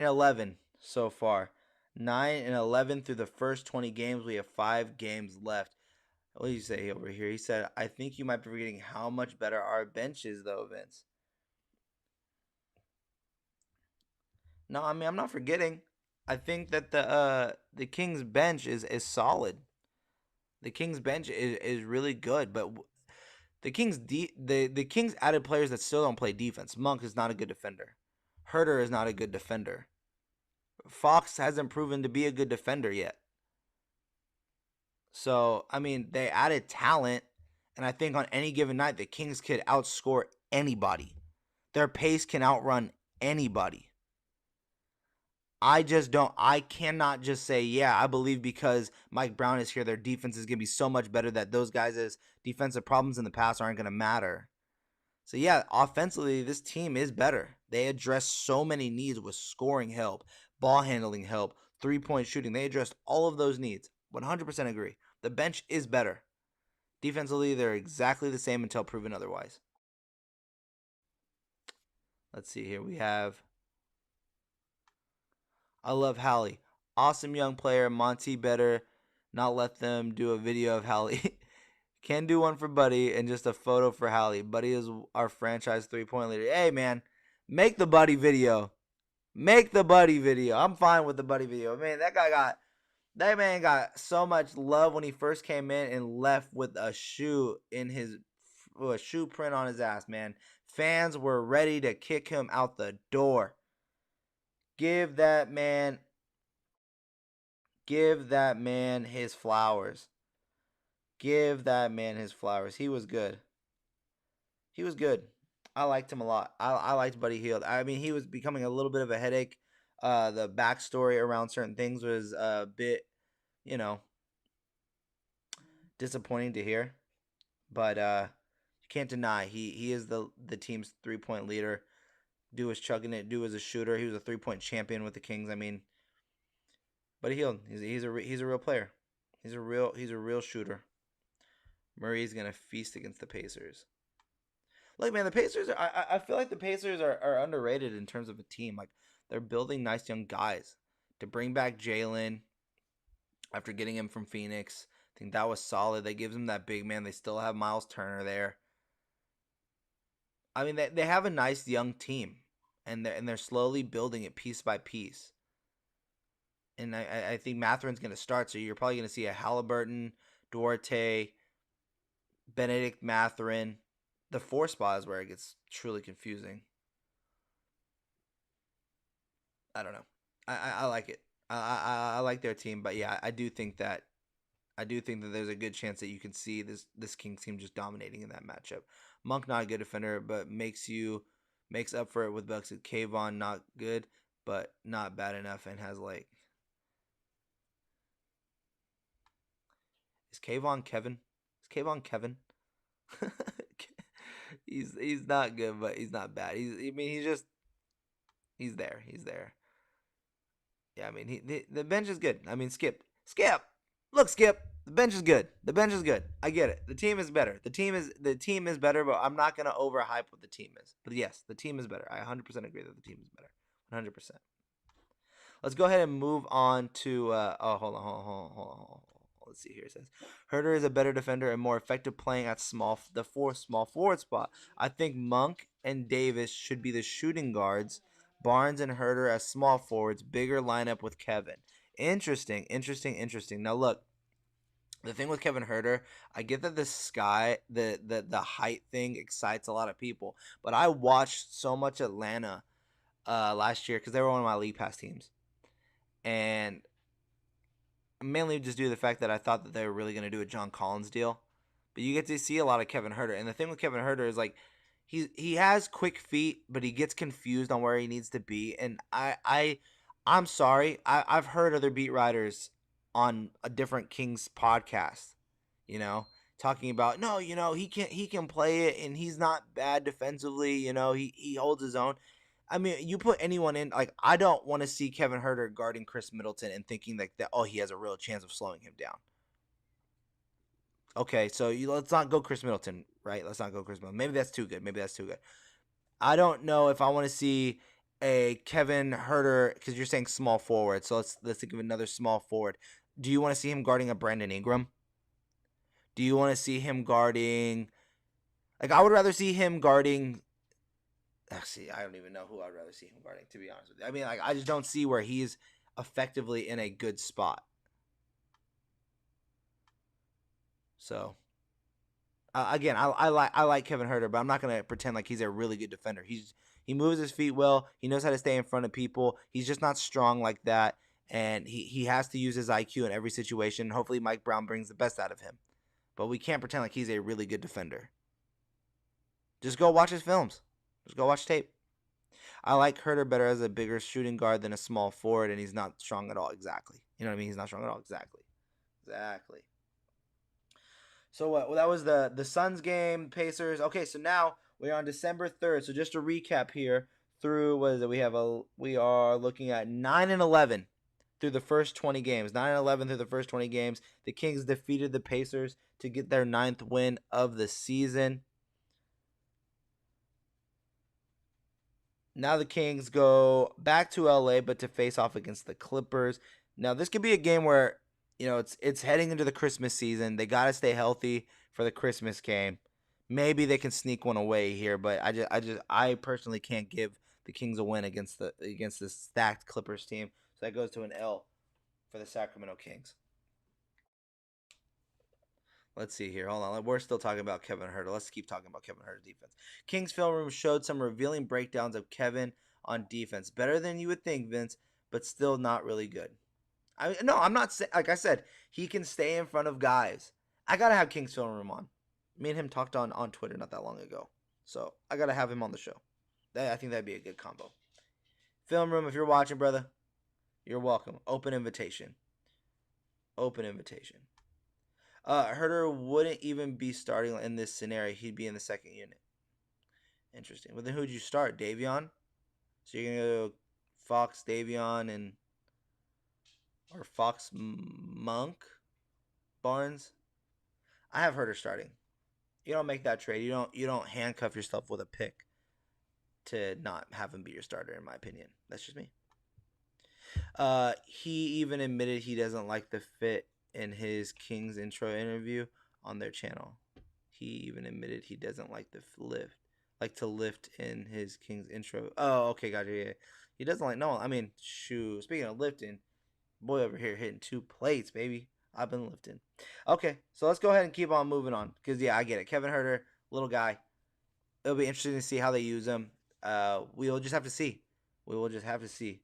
and 11 so far. 9 and 11 through the first 20 games. We have 5 games left. What do you say over here? He said, I think you might be forgetting how much better our bench is, though, Vince. No, I mean, I'm not forgetting. I think that the Kings bench is solid. The Kings bench is really good, but the Kings added players that still don't play defense. Monk is not a good defender. Herter is not a good defender. Fox hasn't proven to be a good defender yet. So, I mean, they added talent, and I think on any given night, the Kings could outscore anybody. Their pace can outrun anybody. I cannot just say, yeah, I believe because Mike Brown is here, their defense is going to be so much better that those guys' defensive problems in the past aren't going to matter. So, yeah, offensively, this team is better. They address so many needs with scoring help, ball handling help, 3-point shooting. They addressed all of those needs. 100% agree. The bench is better. Defensively, they're exactly the same until proven otherwise. Let's see here. We have I love Hallie. Awesome young player. Monty better not let them do a video of Hallie. Can do one for Buddy and just a photo for Hallie. Buddy is our franchise 3-point leader. Hey, man, make the Buddy video. Make the Buddy video. I'm fine with the Buddy video. Man, that man got so much love when he first came in and left with a shoe in his a shoe print on his ass, man. Fans were ready to kick him out the door. Give that man Give that man his flowers. Give that man his flowers. He was good. He was good. I liked him a lot. I liked Buddy Hield. I mean, he was becoming a little bit of a headache. The backstory around certain things was a bit, you know, disappointing to hear. But you can't deny he is the team's 3-point leader. Do was chugging it. Do was a shooter. He was a 3-point champion with the Kings. I mean, Buddy Hield. He's a real player. He's a real shooter. Murray's gonna feast against the Pacers. Look, man, the Pacers. I feel like the Pacers are underrated in terms of a team. Like they're building nice young guys to bring back Jalen after getting him from Phoenix. I think that was solid. They gives him that big man. They still have Miles Turner there. I mean, they have a nice young team, and they're slowly building it piece by piece. And I think Matherin's going to start, so you're probably going to see a Halliburton, Duarte, Benedict Matherin. The 4 spot is where it gets truly confusing. I don't know. I like it. I like their team, but yeah, I do think that there's a good chance that you can see this Kings team just dominating in that matchup. Monk not a good defender, but makes up for it with Bucks. Kayvon not good, but not bad enough, and has like is Kayvon Kevin? Is Kayvon Kevin? He's not good, but he's not bad. He's there. He's there. Yeah, I mean the bench is good. I mean Skip. Look, Skip. The bench is good. The bench is good. I get it. The team is better. The team is better, but I'm not gonna overhype what the team is. But yes, the team is better. I 100% agree that the team is better. 100%. Let's go ahead and move on to. Oh, hold on. Let's see here. It says Herter is a better defender and more effective playing at the small forward spot. I think Monk and Davis should be the shooting guards. Barnes and Herter as small forwards. Bigger lineup with Kevin. Interesting. Now look, the thing with Kevin Herter, I get that the height thing excites a lot of people, but I watched so much Atlanta last year because they were one of my league pass teams, and mainly just due to the fact that I thought that they were really going to do a John Collins deal. But you get to see a lot of Kevin Herter, and the thing with Kevin Herter is like he has quick feet, but he gets confused on where he needs to be. And I'm sorry, I've heard other beat writers on a different Kings podcast, you know, talking about no, he can play it, and he's not bad defensively. He holds his own. I mean, you put anyone in, like, I don't want to see Kevin Herter guarding Chris Middleton and thinking like that, oh, he has a real chance of slowing him down. Okay, so let's not go Chris Middleton, right? Let's not go Chris Middleton. Maybe that's too good. I don't know if I want to see a Kevin Herter, because you're saying small forward, so let's think of another small forward. Do you want to see him guarding a Brandon Ingram? Do you want to see him guarding? Like, I would rather see him guarding. See, I don't even know who I'd rather see him guarding. To be honest with you, I mean, like, I just don't see where he's effectively in a good spot. So again, I like Kevin Herter, but I'm not gonna pretend like he's a really good defender. He moves his feet well. He knows how to stay in front of people. He's just not strong like that, and he has to use his IQ in every situation. Hopefully, Mike Brown brings the best out of him, but we can't pretend like he's a really good defender. Just go watch his films. Just go watch tape. I like Herter better as a bigger shooting guard than a small forward, and he's not strong at all. Exactly. You know what I mean? He's not strong at all. Exactly. Exactly. So what? Well, that was the Suns game, Pacers. Okay, so now we're on December 3rd. So just to recap here, through what is it? We are looking at 9-11 through the first 20 games. 9-11 through the first 20 games. The Kings defeated the Pacers to get their 9th win of the season. Now the Kings go back to LA, but to face off against the Clippers. Now this could be a game where it's heading into the Christmas season. They got to stay healthy for the Christmas game. Maybe they can sneak one away here, but I personally can't give the Kings a win against this stacked Clippers team. So that goes to an L for the Sacramento Kings. Let's see here. Hold on. We're still talking about Kevin Huerter. Let's keep talking about Kevin Huerter's defense. Kings film room showed some revealing breakdowns of Kevin on defense. Better than you would think, Vince, but still not really good. I'm not saying, like I said, he can stay in front of guys. I got to have Kings film room on. Me and him talked on Twitter not that long ago. So I got to have him on the show. I think that'd be a good combo. Film room, if you're watching, brother, you're welcome. Open invitation. Open invitation. Herter wouldn't even be starting in this scenario. He'd be in the second unit. Interesting. Well, then who'd you start? Davion? So you're going to go Fox, Davion, or Fox, Monk, Barnes? I have Herter starting. You don't make that trade. You don't handcuff yourself with a pick to not have him be your starter, in my opinion. That's just me. He even admitted he doesn't like the fit in his Kings intro interview on their channel. He even admitted he doesn't like to lift in his Kings intro. Oh, okay, gotcha. Yeah. He doesn't like, no, I mean, shoot. Speaking of lifting, boy over here hitting 2 plates, baby. I've been lifting. Okay, so let's go ahead and keep on moving on. Because, yeah, I get it. Kevin Huerter, little guy. It'll be interesting to see how they use him. We will just have to see. We will just have to see.